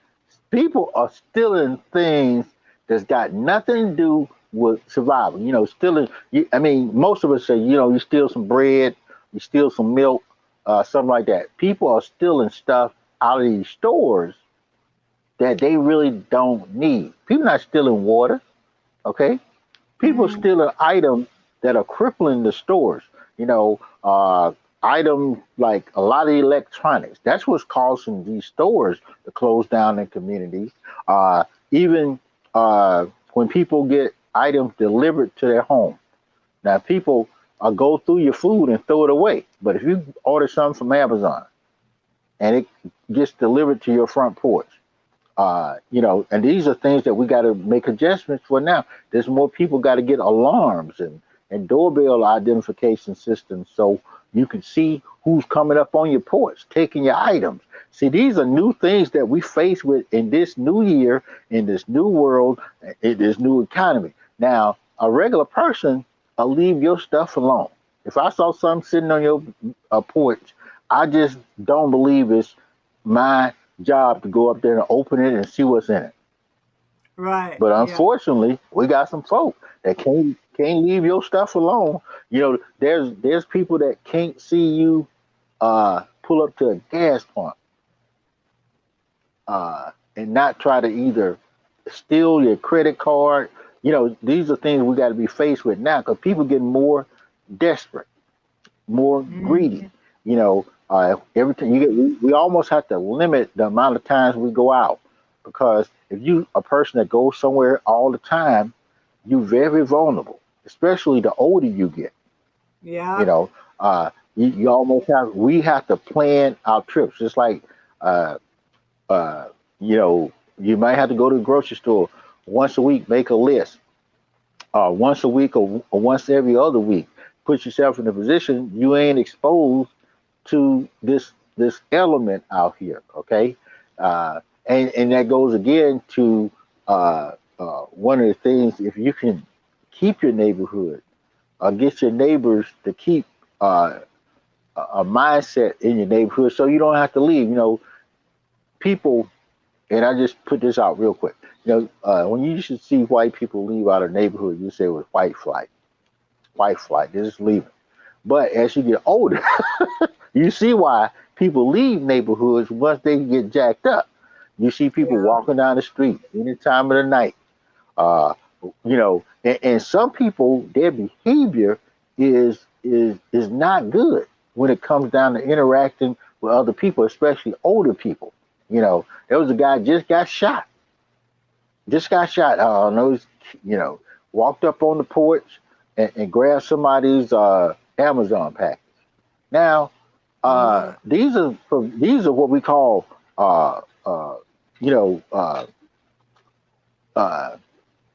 people are stealing things that's got nothing to do with survival. Stealing. I mean, most of us say, you steal some bread, you steal some milk, something like that. People are stealing stuff out of these stores that they really don't need. People not stealing water. Okay, people Mm, stealing items that are crippling the stores. Items like a lot of electronics. That's what's causing these stores to close down in communities. Even when people get items delivered to their home. Now, people go through your food and throw it away. But if you order something from Amazon and it gets delivered to your front porch, and these are things that we got to make adjustments for now. There's more people got to get alarms and doorbell identification systems so you can see who's coming up on your porch, taking your items. See, these are new things that we face with in this new year, in this new world, in this new economy. Now, a regular person will leave your stuff alone. If I saw something sitting on your porch, I just don't believe it's my job to go up there and open it and see what's in it. right. But Yeah. unfortunately, we got some folk that can't leave your stuff alone. There's people that can't see you pull up to a gas pump and not try to either steal your credit card. These are things we got to be faced with now because people getting more desperate, more greedy. Mm, Everything you get, we almost have to limit the amount of times we go out because if you a person that goes somewhere all the time, you're very vulnerable, especially the older you get. You yeah. know, you almost have we have to plan our trips, just like uh, uh, you know, you might have to go to the grocery store once a week, make a list, once a week or once every other week. Put yourself in a position you ain't exposed to this element out here. Okay, and that goes again to one of the things, if you can keep your neighborhood, get your neighbors to keep uh, a mindset in your neighborhood, so you don't have to leave. People, and I just put this out real quick. When you should see white people leave out of neighborhood, you say it was white flight. White flight. They're just leaving. But as you get older, you see why people leave neighborhoods once they get jacked up. You see people Yeah. walking down the street any time of the night. Uh, and some people, their behavior is not good when it comes down to interacting with other people, especially older people. There was a guy just got shot. You know, walked up on the porch and grabbed somebody's Amazon package. Now, Lord. these are what we call you know uh, uh,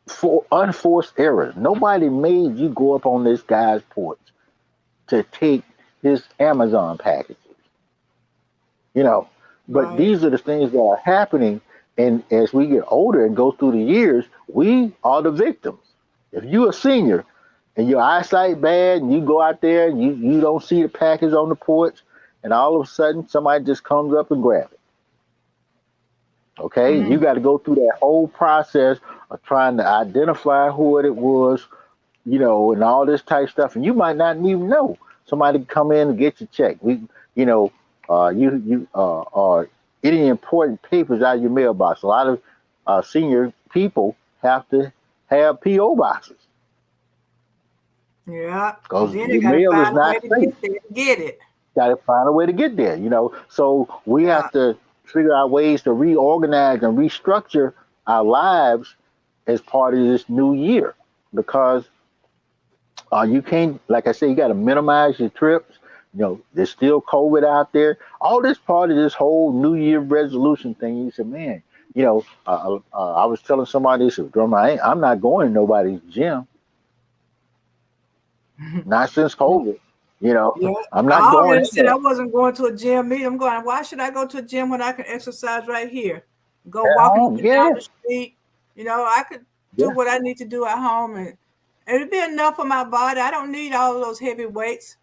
for unforced errors. Nobody made you go up on this guy's porch to take his Amazon packages. You know, but Right. these are the things that are happening, and as we get older and go through the years, we are the victims. If you're a senior and your eyesight bad and you go out there and you don't see the package on the porch, and all of a sudden somebody just comes up and grabs it. Okay, you Mm. got to go through that whole process of trying to identify who it was, and all this type stuff, and you might not even know. Somebody come in and get your check. You know, or any important papers out of your mailbox. A lot of senior people have to have PO boxes Yeah. And because then they your got to mail is find a way not to safe. get there to get it. Got to find a way to get there. So we Yeah. have to figure out ways to reorganize and restructure our lives as part of this new year because you can't, like I say, you got to minimize your trips. There's still COVID out there. All this part of this whole New Year resolution thing. You said, man, I was telling somebody, this, Grandma, I'm not going to nobody's gym. Not since COVID. Yeah, I'm not I going already in said I there wasn't going to a gym meeting. I'm going, why should I go to a gym when I can exercise right here? Go at walking up home. and down Yeah, the street. I could do yeah, what I need to do at home and it'd be enough for my body. I don't need all of those heavy weights.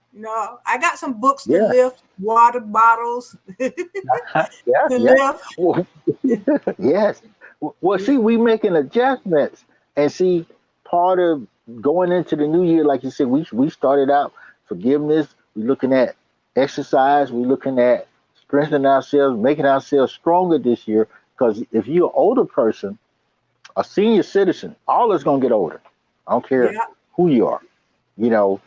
I got some books to yeah, lift, water bottles to yeah, yeah. lift. Well, yes. Well, Yeah. see, we making adjustments, and see, part of going into the new year, like you said, we started out forgiveness. We're looking at exercise. We're looking at strengthening ourselves, making ourselves stronger this year. Because if you're an older person, a senior citizen, all is gonna get older. I don't care Yeah. who you are. You know,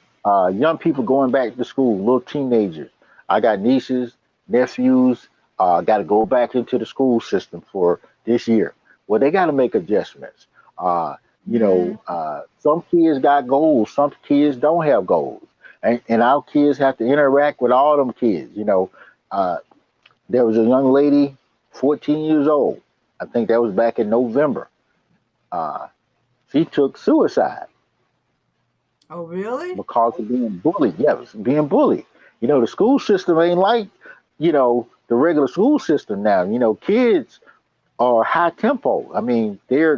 young people going back to school, little teenagers. I got nieces, nephews, got to go back into the school system for this year. Well, they got to make adjustments. Uh, Mhm. some kids got goals, some kids don't have goals. And our kids have to interact with all them kids. Uh, there was a young lady, 14 years old. I think that was back in November. Uh, she took suicide Oh, really? because of being bullied. Yeah, it was being bullied. The school system ain't like, the regular school system now. Kids are high tempo. I mean, they're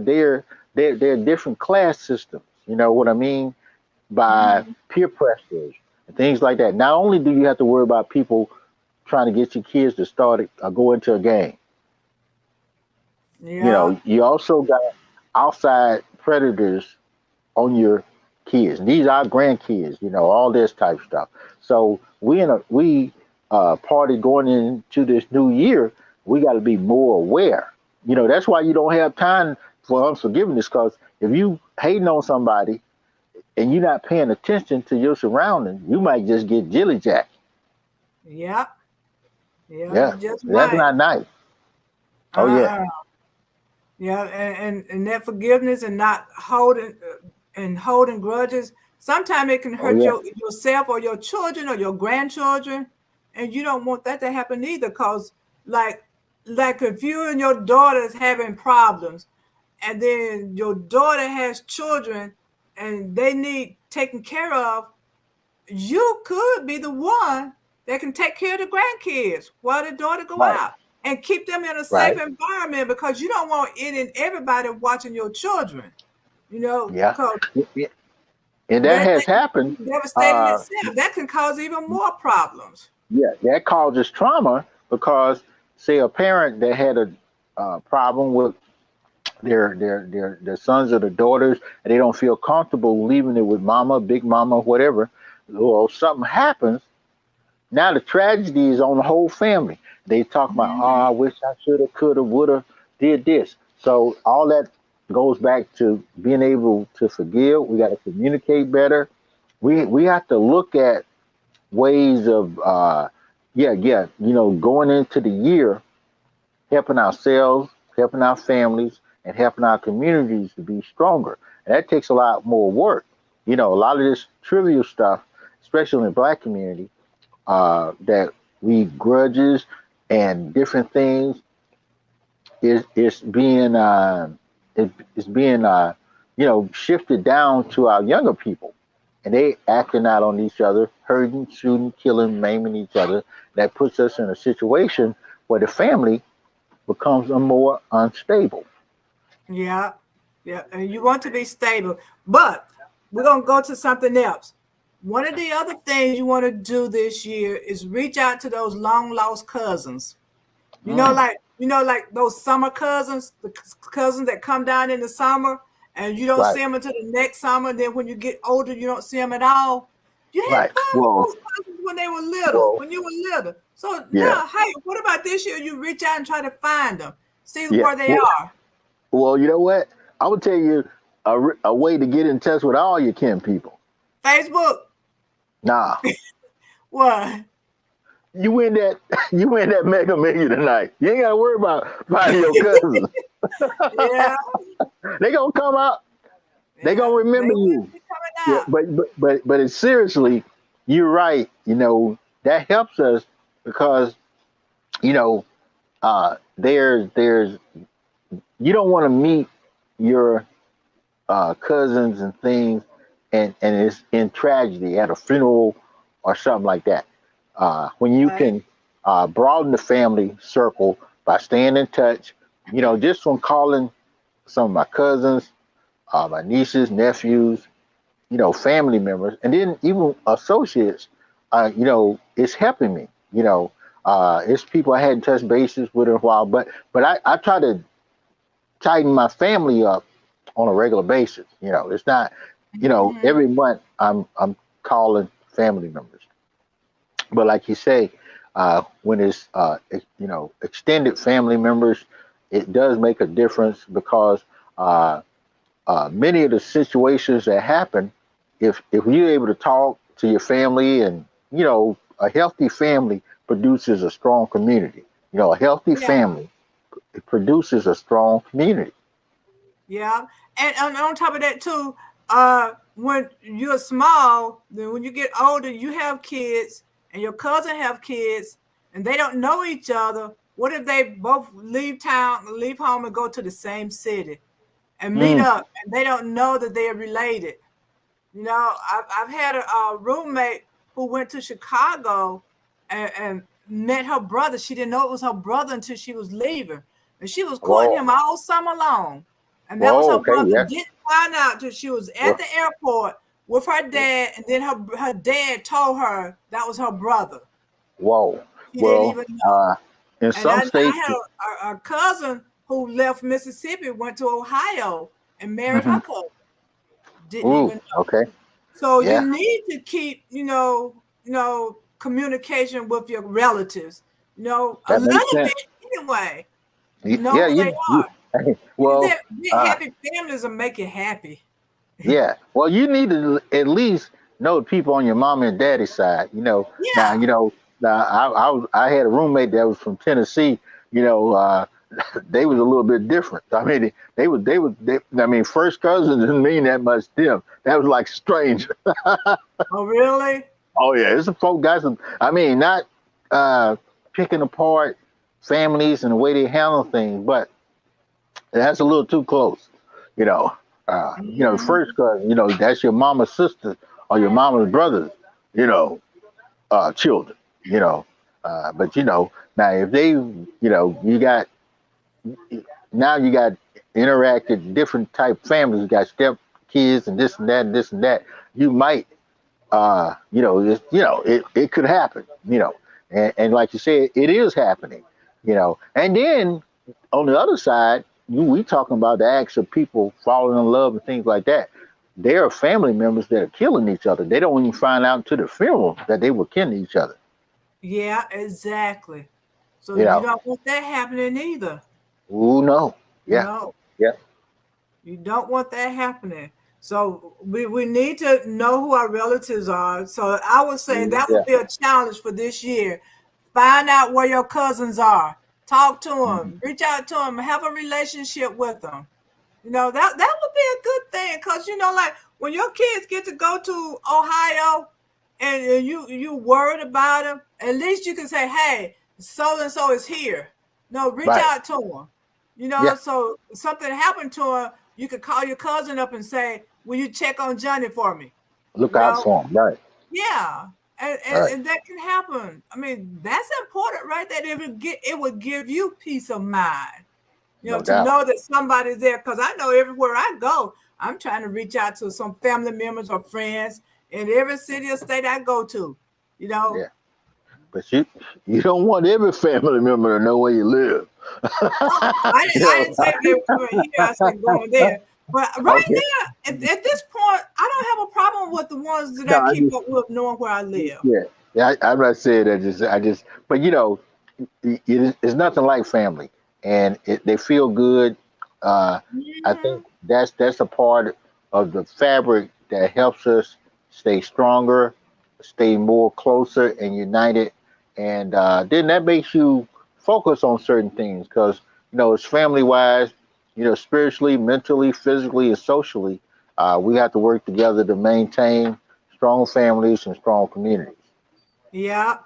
different class systems. You know what I mean? By Mhm. peer pressures and things like that. Not only do you have to worry about people trying to get your kids to start or go into a game, Yeah. you also got outside predators on your kids. These are grandkids, all this type of stuff. So we party going into this new year. We got to be more aware. That's why you don't have time for unforgiveness. Because if you hating on somebody and you're not paying attention to your surroundings, you might just get jilly jacked. Yeah. Yeah. You Yeah, just that's might. not nice. Oh yeah, Uh-uh. Yeah, and that forgiveness and not holding grudges. Sometimes it can oh hurt yeah, yourself or your children or your grandchildren, and you don't want that to happen either. Cause like like if you and your daughter is having problems, and then your daughter has children, and they need taken care of, you could be the one that can take care of the grandkids while the daughter go right. out. and keep them in a safe Right. environment, because you don't want it and everybody watching your children, Yeah. because Yeah. And that has that can happened. be devastating Uh, itself. That can cause even more problems. yeah, that causes trauma because, say, a parent that had a problem with their sons or their daughters, and they don't feel comfortable leaving it with mama, big mama, whatever, or something happens. Now the tragedy is on the whole family. They talk about, oh, I Mhm. wish I should have, could have, would have, did this. So all that goes back to being able to forgive. We got to communicate better. We have to look at ways of, going into the year, helping ourselves, helping our families, and helping our communities to be stronger. And that takes a lot more work. A lot of this trivial stuff, especially in the black community, that we grudges and different things is being is being shifted down to our younger people, and they acting out on each other, hurting, shooting, killing, maiming each other. That puts us in a situation where the family becomes a more unstable. Yeah, yeah, and you want to be stable, but we're gonna go to something else. One of the other things you want to do this year is reach out to those long lost cousins. Mm, Like those summer cousins, the cousins that come down in the summer and you don't right, see them until the next summer. And then when you get older, you don't see them at all. You right. had fun with Well, those cousins when they were little, well, when you were little. So yeah, now, hey, what about this year? You reach out and try to find them, see yeah. where they are. Well, you know what? I would tell you a way to get in touch with all your kin people. Facebook, Nah, what? you win that you win that Mega Million tonight. You ain't gotta worry about finding your cousins. Yeah, They gonna come out. They yeah, gonna they remember will you. be coming Yeah, out. but it's seriously, you're right. That helps us because you know there's you don't want to meet your cousins and things, and it's in tragedy at a funeral or something like that. When you Right. can broaden the family circle by staying in touch, just from calling some of my cousins, my nieces, nephews, family members, and then even associates, it's helping me. It's people I hadn't touched bases with in a while, but I try to tighten my family up on a regular basis. It's not, Mhm. every month I'm calling family members. But like you say, when it's extended family members, it does make a difference because uh, many of the situations that happen, if you're able to talk to your family, and a healthy family produces a strong community. A healthy Yeah. family, it produces a strong community. Yeah, and on top of that too, when you're small, then when you get older, you have kids, and your cousin have kids, and they don't know each other. What if they both leave town, leave home, and go to the same city and meet Mm. up, and they don't know that they are related? I've had a roommate who went to Chicago and met her brother. She didn't know it was her brother until she was leaving, and she was courting Whoa, him all summer long. And that was whoa, her okay, brother. yes. Didn't find out till she was at Well, the airport with her dad, and then her dad told her that was her brother. whoa. She didn't Well, even know. in And some I states, had a cousin who left Mississippi, went to Ohio, and married her hmm cousin. Didn't ooh, even. okay, So you yeah, need to keep, communication with your relatives, a that makes little sense. bit anyway. Know Yeah, who they you are. well, uh, Happy families will make you happy. yeah. Well, you need to at least know the people on your mom and daddy side. Now, Yeah. now I had a roommate that was from Tennessee. You know, they was a little bit different. I mean, I mean, first cousins didn't mean that much to them. That was like strange. Oh, really? Oh yeah, it's a folk guys. I mean, not uh, picking apart families and the way they handle things, but that's a little too close. You know, the Hmm. first cousin, that's your mama's sister or your mama's brother's, you know, children. You know, But now if they, you got now you got interacted different type families. You got step kids and this and that and this and that. You might, it could happen. And like you said, it is happening. And then on the other side, we talking about the acts of people falling in love and things like that. There are family members that are killing each other. They don't even find out until the funeral that they were killing each other. Yeah, exactly. So You you know, don't want that happening either. oh no, yeah, No, yeah, you don't want that happening. So we need to know who our relatives are. So I would say that would yeah. be a challenge for this year. Find out where your cousins are. Talk to Mhm. them. Reach out to them. Have a relationship with them. That would be a good thing because like when your kids get to go to Ohio and you worried about them, at least you can say, "Hey, so and so is here." No, reach Right, out to them. yeah. So if something happened to her, you could call your cousin up and say, "Will you check on Johnny for me?" Look You out know, for them. Right, yeah, and, and, right. and that can happen. I mean, that's important, right? That it would give you peace of mind, No to doubt. know that somebody's there. Because I know everywhere I go, I'm trying to reach out to some family members or friends in every city or state I go to. You know, Yeah, but you don't want every family member to know where you live. oh, I didn't say they were coming here. I said going there. But right Okay. now, at this point, I don't have a problem with the ones that No, I I keep just up with knowing where I live. yeah. Yeah, I'm not saying that. But it's nothing like family, and they feel good. Uh, I think Hmm. that's a part of the fabric that helps us stay stronger, stay more closer and united, and then that makes you focus on certain things because it's family wise, spiritually, mentally, physically, and socially. We have to work together to maintain strong families and strong communities. Yeah,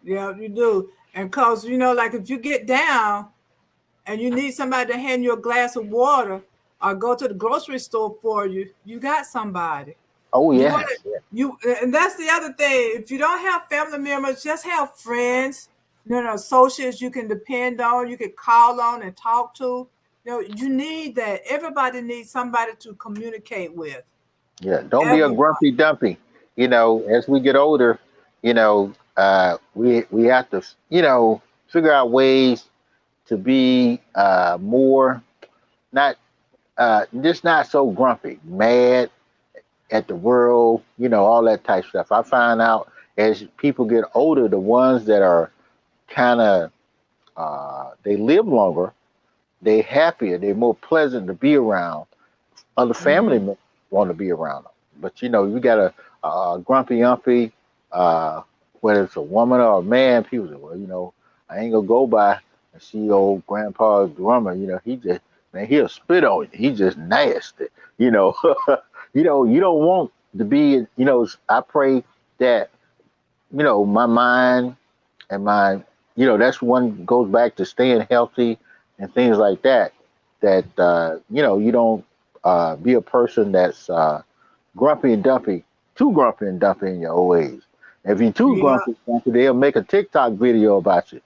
yeah, you do. And cause like if you get down and you need somebody to hand you a glass of water or go to the grocery store for you, you got somebody. Oh You're gonna yes, yeah. you and that's the other thing. If you don't have family members, just have friends, associates you can depend on, you can call on and talk to. You need that. Everybody needs somebody to communicate with. Yeah, don't be a Everybody. grumpy dumpy. As we get older, we have to, figure out ways to be more not just not so grumpy, mad at the world, all that type stuff. I find out as people get older, the ones that are kind of they live longer, they happier, they're more pleasant to be around. Other family Hmm. members want to be around them. But you got a grumpy umpy, uh, whether it's a woman or a man, people say, well, I ain't gonna go by and see old grandpa drummer. He just man, he'll spit on you. He just nasty. You know, you don't want to be. I pray that my mind and my that's one goes back to staying healthy and things like that that you don't be a person that's grumpy and dumpy, too grumpy and dumpy in your old age. If you're too Yeah. grumpy, they'll make a TikTok video about you.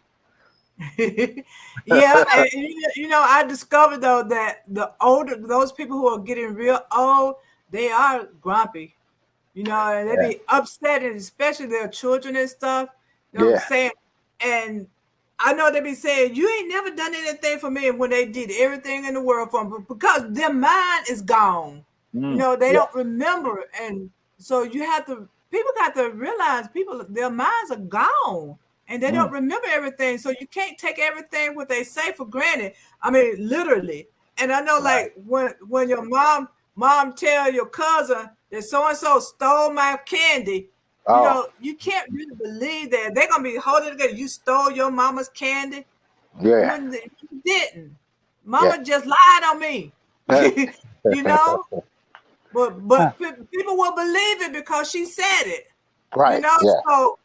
Yeah, and I discovered though that those people who are getting real old, they are grumpy. And they Yeah, be upset, and especially their children and stuff. yeah, Saying, and I know they be saying, "You ain't never done anything for me," when they did everything in the world for them, but because their mind is gone. They yeah, don't remember, and so people got to realize their minds are gone. And they don't mm, remember everything, so you can't take everything what they say for granted. I mean, literally. And I know, right. like when your mom tell your cousin that so and so stole my candy, Oh, you can't really believe that they're gonna be holding it together. You stole your mama's candy yeah, when you didn't. yeah. Mama just lied on me. you know, but people will believe it because she said it. You Right, know, yeah. so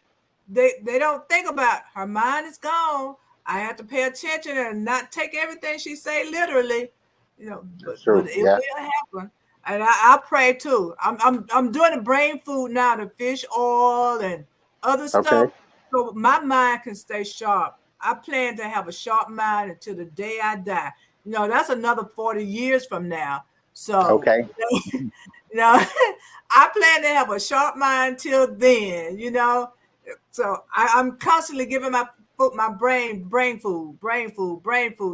they don't think about her mind is gone. I have to pay attention and not take everything she say literally. But That's but true. it Yeah. will happen. And I pray too. I'm doing the brain food now, the fish oil and other Okay. stuff. So my mind can stay sharp. I plan to have a sharp mind until the day I die. That's another 40 years from now. So, Okay. I plan to have a sharp mind till then. So I'm constantly giving my brain food,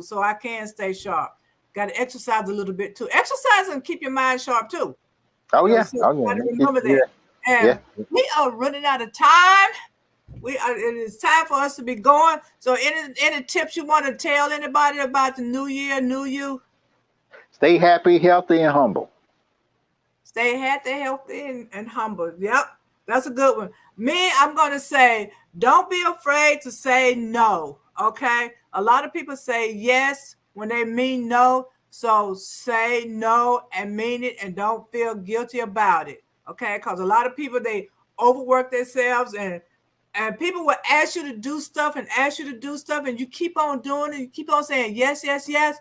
so I can stay sharp. Got to exercise a little bit too. Exercise and keep your mind sharp too. Oh yeah. So Oh you yeah. got to remember Yeah. that. Yeah. And we are running out of time. It is time for us to be going. So any tips you want to tell anybody about the new year, new you? Stay happy, healthy, and humble. Stay healthy, and humble. Yep, that's a good one. Me, I'm going to say, don't be afraid to say no. Okay. A lot of people say yes when they mean no. So say no and mean it, and don't feel guilty about it. Okay. Because a lot of people, they overwork themselves, and people will ask you to do stuff and ask you to do stuff, and you keep on doing it. You keep on saying yes, yes, yes.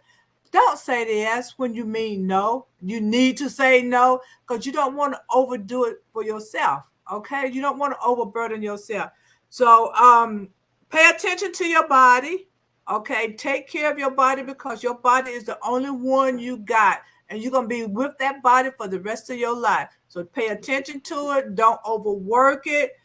Don't say yes when you mean no. You need to say no because you don't want to overdo it for yourself. Okay. You don't want to overburden yourself. So pay attention to your body. Okay. Take care of your body because your body is the only one you got. And you're going to be with that body for the rest of your life. So pay attention to it. Don't overwork it.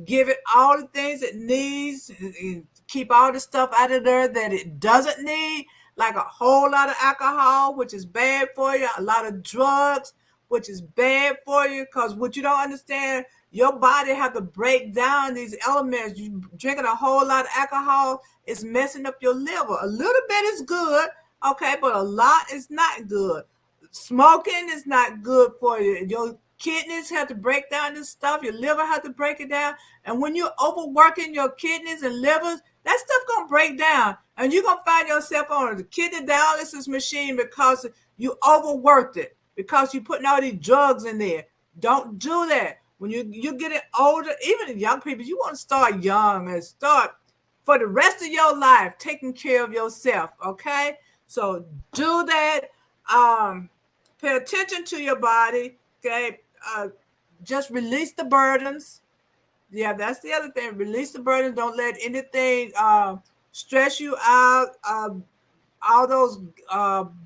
Give it all the things it needs. And keep all the stuff out of there that it doesn't need, like a whole lot of alcohol, which is bad for you, a lot of drugs, which is bad for you, because what you don't understand, your body have to break down these elements. You drinking a whole lot of alcohol is messing up your liver. A little bit is good, okay, but a lot is not good. Smoking is not good for you. Your kidneys have to break down this stuff. Your liver have to break it down. And when you're overworking your kidneys and livers, that stuff gonna break down, and you're gonna find yourself on the kidney dialysis machine because you overworked it, because you're putting all these drugs in there. Don't do that. When you're getting older, even young people, you want to start young and start for the rest of your life taking care of yourself. Okay, so do that. Um, Pay attention to your body. Okay, just release the burdens. Yeah, that's the other thing. Release the burden. Don't let anything stress you out. All those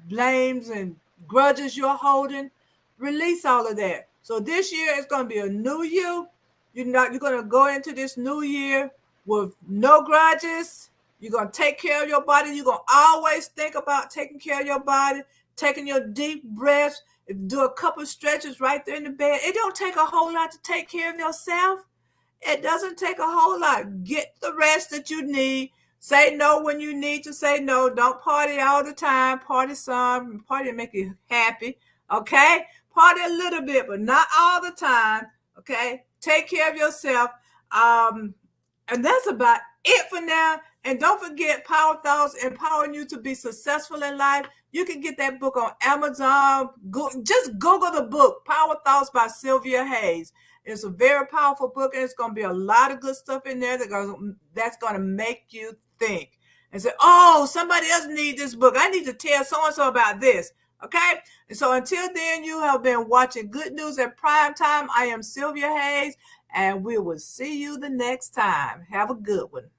blames and grudges you're holding, release all of that. So this year it's going to be a new you. You're going to go into this new year with no grudges. You're going to take care of your body. You're going to always think about taking care of your body, taking your deep breaths. Do a couple stretches right there in the bed. It don't take a whole lot to take care of yourself. It doesn't take a whole lot. Get the rest that you need. Say no when you need to say no. Don't party all the time. Party some. Party to make you happy. Okay? Party a little bit, but not all the time. Okay? Take care of yourself. And that's about it for now. And don't forget, Power Thoughts empowering you to be successful in life. You can get that book on Amazon. Just Google the book, Power Thoughts by Sylvia Hayes. It's a very powerful book, and it's going to be a lot of good stuff in there that's going to make you think and say, oh, somebody else needs this book. I need to tell so-and-so about this. Okay? And so until then, you have been watching Good News at Primetime. I am Sylvia Hayes, and we will see you the next time. Have a good one.